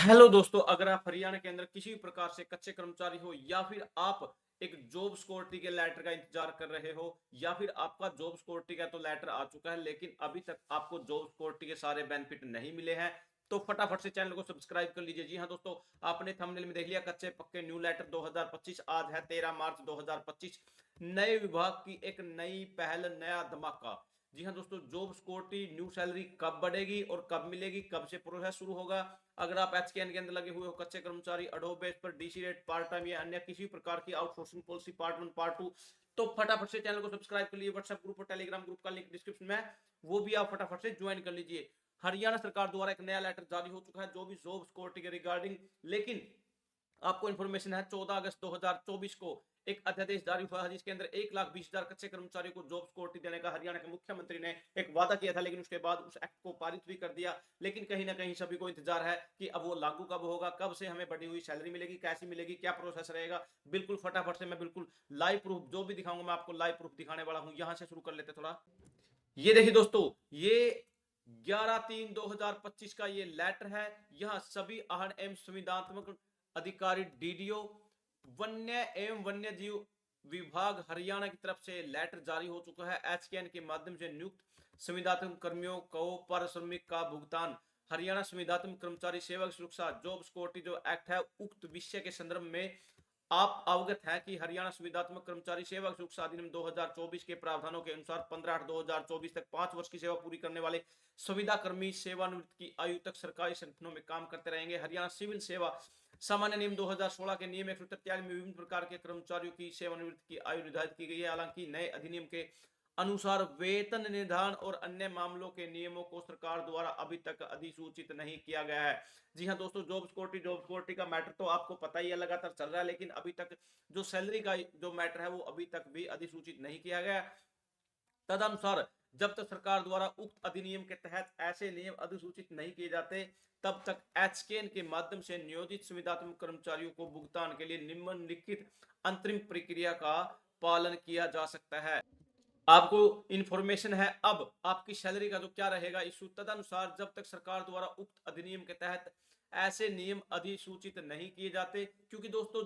Hello दोस्तों, अगर आप हरियाणा के अंदर किसी भी प्रकार से कच्चे कर्मचारी हो या फिर आप एक जॉब सिक्योरिटी के लेटर का इंतजार कर रहे हो या फिर आपका जॉब सिक्योरिटी का तो लेटर आ चुका है लेकिन अभी तक आपको जॉब सिक्योरिटी के सारे बेनिफिट नहीं मिले हैं, तो फटाफट से चैनल को सब्सक्राइब कर लीजिए। जी हाँ दोस्तों, आपने थंबनेल में देख लिया कच्चे पक्के न्यू लेटर 2025। आज है 13 मार्च 2025। नए विभाग की एक नई पहल, नया धमाका। जी हाँ दोस्तों, जॉब सिक्योरिटी न्यू सैलरी कब बढ़ेगी और कब मिलेगी, कब से प्रोसेस शुरू होगा। अगर आप एचकेएन के अंदर लगे हुए हो कच्चे कर्मचारी, अडोब बेस पर डीसी रेट, पार्ट टाइम या अन्य किसी प्रकार की आउटसोर्सिंग पॉलिसी पार्ट 1 पार्ट 2, तो फटाफट से चैनल को सब्सक्राइब कर लीजिए। व्हाट्सएप ग्रुप और टेलीग्राम ग्रुप का लिंक डिस्क्रिप्शन में है, वो भी आप फटाफट से ज्वाइन कर लीजिए। हरियाणा सरकार द्वारा एक नया लेटर जारी हो चुका है जो भी जॉब सिक्योरिटी के रिगार्डिंग, लेकिन आपको इन्फॉर्मेशन है 14 अगस्त 2024 को एक अध्यादेश जारी हुआ है जिसके अंदर 1,20,000 कच्चे कर्मचारियों को जॉब सिक्योरिटी देने का हरियाणा के मुख्यमंत्री ने एक वादा किया था, लेकिन उसके बाद उस एक्ट को पारित भी कर दिया। लेकिन कहीं ना कहीं सभी को इंतजार है कि अब वो लागू कब होगा, कब से हमें बढ़ी हुई सैलरी मिलेगी, कैसी मिलेगी, क्या प्रोसेस रहेगा। बिल्कुल फटाफट से मैं बिल्कुल लाइव प्रूफ जो भी दिखाऊंगा, मैं आपको लाइव प्रूफ दिखाने वाला हूं। यहां से शुरू कर लेते थोड़ा। ये देखिए दोस्तों, ये 11/3/2025 का ये लेटर है। यह सभी आहरण एवं संविदात्मक अधिकारी डीडीओ वन्य एवं वन्य जीव विभाग हरियाणा की तरफ से लेटर जारी हो चुका है। एचकेएन के माध्यम से नियुक्त संविदात्मक कर्मियों को पारिश्रमिक का भुगतान हरियाणा संविदात्मक कर्मचारी सेवक सुरक्षा जॉब सिक्योरिटी जो एक्ट है उक्त विषय के संदर्भ में आप अवगत हैं कि हरियाणा संविदात्मक कर्मचारी सेवा सुरक्षा अधिनियम 2024 के प्रावधानों के अनुसार 15/8/2024 तक 5 वर्ष की सेवा पूरी करने वाले संविदा कर्मी सेवानिवृत्ति की आयु तक सरकारी संगठनों में काम करते रहेंगे। हरियाणा सिविल सेवा सामान्य नियम 2016 के नियम 143 में विभिन्न प्रकार के कर्मचारियों की सेवानिवृत्ति की आयु निर्धारित की गई है। हालांकि नए अधिनियम के अनुसार वेतन निर्धारण और अन्य मामलों के नियमों को सरकार द्वारा अभी तक अधिसूचित नहीं किया गया है। जी हाँ दोस्तों, जॉब सिक्योरिटी का मैटर तो आपको पता ही है, लगातार चल रहा है, लेकिन अभी तक जो सैलरी का जो मैटर है वो अभी तक भी अधिसूचित नहीं किया गया। तदनुसार जब तक सरकार द्वारा उक्त अधिनियम के तहत ऐसे नियम अधिसूचित नहीं किए जाते, तब तक एचकेएन के माध्यम से नियोजित संविदात्मक कर्मचारियों को भुगतान के लिए निम्नलिखित अंतरिम प्रक्रिया का पालन किया जा सकता है। आपको इंफॉर्मेशन है अब आपकी सैलरी का जो क्या रहेगा इशू। तदनुसार जब तक सरकार द्वारा उक्त अधिनियम के तहत ऐसे नियम अधिसूचित नहीं किए जाते, क्योंकि दोस्तों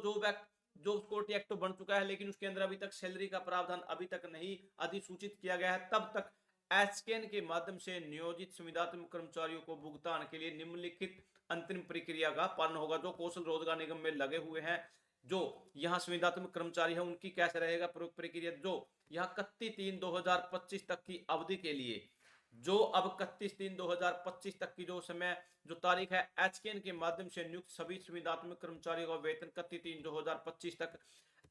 जॉब सिक्योरिटी एक्ट तो बन चुका है लेकिन उसके अंदर अभी तक सैलरी का प्रावधान अभी तक नहीं अधिसूचित किया गया है, तब तक एचकेएन के माध्यम से नियोजित संविदात्मक कर्मचारियों को भुगतान के लिए निम्नलिखित अंतिम प्रक्रिया का पालन होगा। जो कौशल रोजगार निगम में लगे हुए हैं, जो यहाँ संविदात्मक कर्मचारी है, उनकी कैसे रहेगा प्रक्रिया। जो यहाँ 31/3/2025 तक की अवधि के लिए, जो अब 31/3/2025 तक की जो समय जो तारीख है, एचकेएन के माध्यम से नियुक्त सभी संविदात्मक कर्मचारियों का वेतन 31/3/2025 तक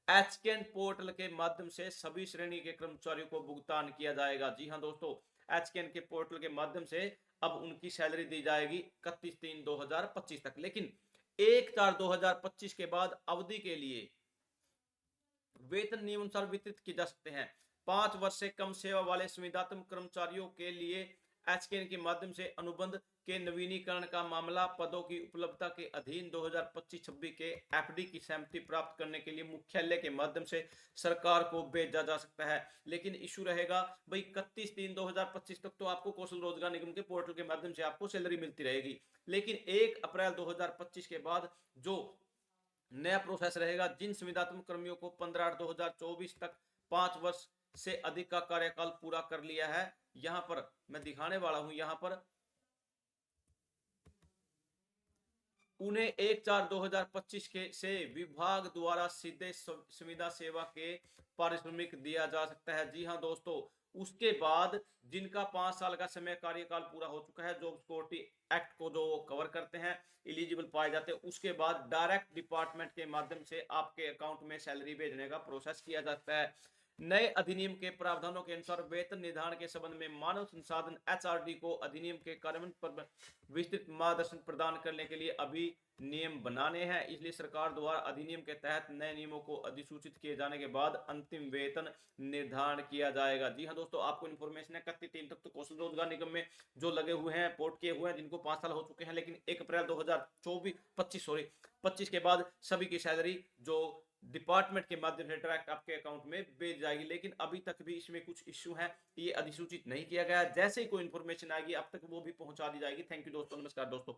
एचकेएन पोर्टल के माध्यम से सभी श्रेणी के कर्मचारियों को भुगतान किया जाएगा। जी हाँ दोस्तों, एचकेएन के पोर्टल के माध्यम से अब उनकी सैलरी दी जाएगी 31/3/2025 तक। लेकिन 1/4/2025 के बाद अवधि के लिए वेतन नियमानुसार वितरित किए जा सकते हैं। 5 वर्ष से कम सेवा वाले संविदात्मक कर्मचारियों के लिए एचकेएन के माध्यम से अनुबंध के नवीनीकरण का मामला पदों की उपलब्धता के अधीन 2025-26 के एफडी की सहमति प्राप्त करने के लिए मुख्यालय के माध्यम से सरकार को भेजा जा सकता है। लेकिन इशू रहेगा भाई 31/3/2025 तक तो आपको कौशल रोजगार निगम के पोर्टल के माध्यम से आपको सैलरी मिलती रहेगी, लेकिन 1 अप्रैल 2025 के बाद जो नया प्रोसेस रहेगा, जिन संविदात्मक कर्मियों को 15/8/2024 तक 5 वर्ष से अधिक का कार्यकाल पूरा कर लिया है, यहां पर मैं दिखाने वाला हूं, यहां पर उन्हें 1/4/2025 के से विभाग द्वारा सीधे संविदा सेवा के पारिश्रमिक दिया जा सकता है। जी हाँ दोस्तों, उसके बाद जिनका 5 साल का समय कार्यकाल पूरा हो चुका है, जॉब सिक्योरिटी एक्ट को जो कवर करते हैं, एलिजिबल पाए जाते हैं, उसके बाद डायरेक्ट डिपार्टमेंट के माध्यम से आपके अकाउंट में सैलरी भेजने का प्रोसेस किया जाता है। नए अधिनियम के प्रावधानों के अनुसार वेतन निर्धारण के संबंध में मानव संसाधन एचआरडी को अधिनियम के कार्यान्वयन पर विस्तृत मार्गदर्शन प्रदान करने के लिए अभी नियम बनाने हैं, इसलिए सरकार द्वारा अधिनियम के तहत नए नियमों को अधिसूचित किए जाने के बाद अंतिम वेतन निर्धारण किया जाएगा। जी हाँ दोस्तों, आपको इन्फॉर्मेशन है 31 तक तो कौशल रोजगार निगम में जो लगे हुए हैं, पोर्ट किए हुए हैं, जिनको 5 साल हो चुके हैं, लेकिन 1 अप्रैल 2025 के बाद सभी की सैलरी जो डिपार्टमेंट के माध्यम से डायरेक्ट आपके अकाउंट में भेज जाएगी। लेकिन अभी तक भी इसमें कुछ इश्यू है, ये अधिसूचित नहीं किया गया। जैसे ही कोई इन्फॉर्मेशन आएगी अब तक वो भी पहुंचा दी जाएगी। थैंक यू दोस्तों, नमस्कार दोस्तों।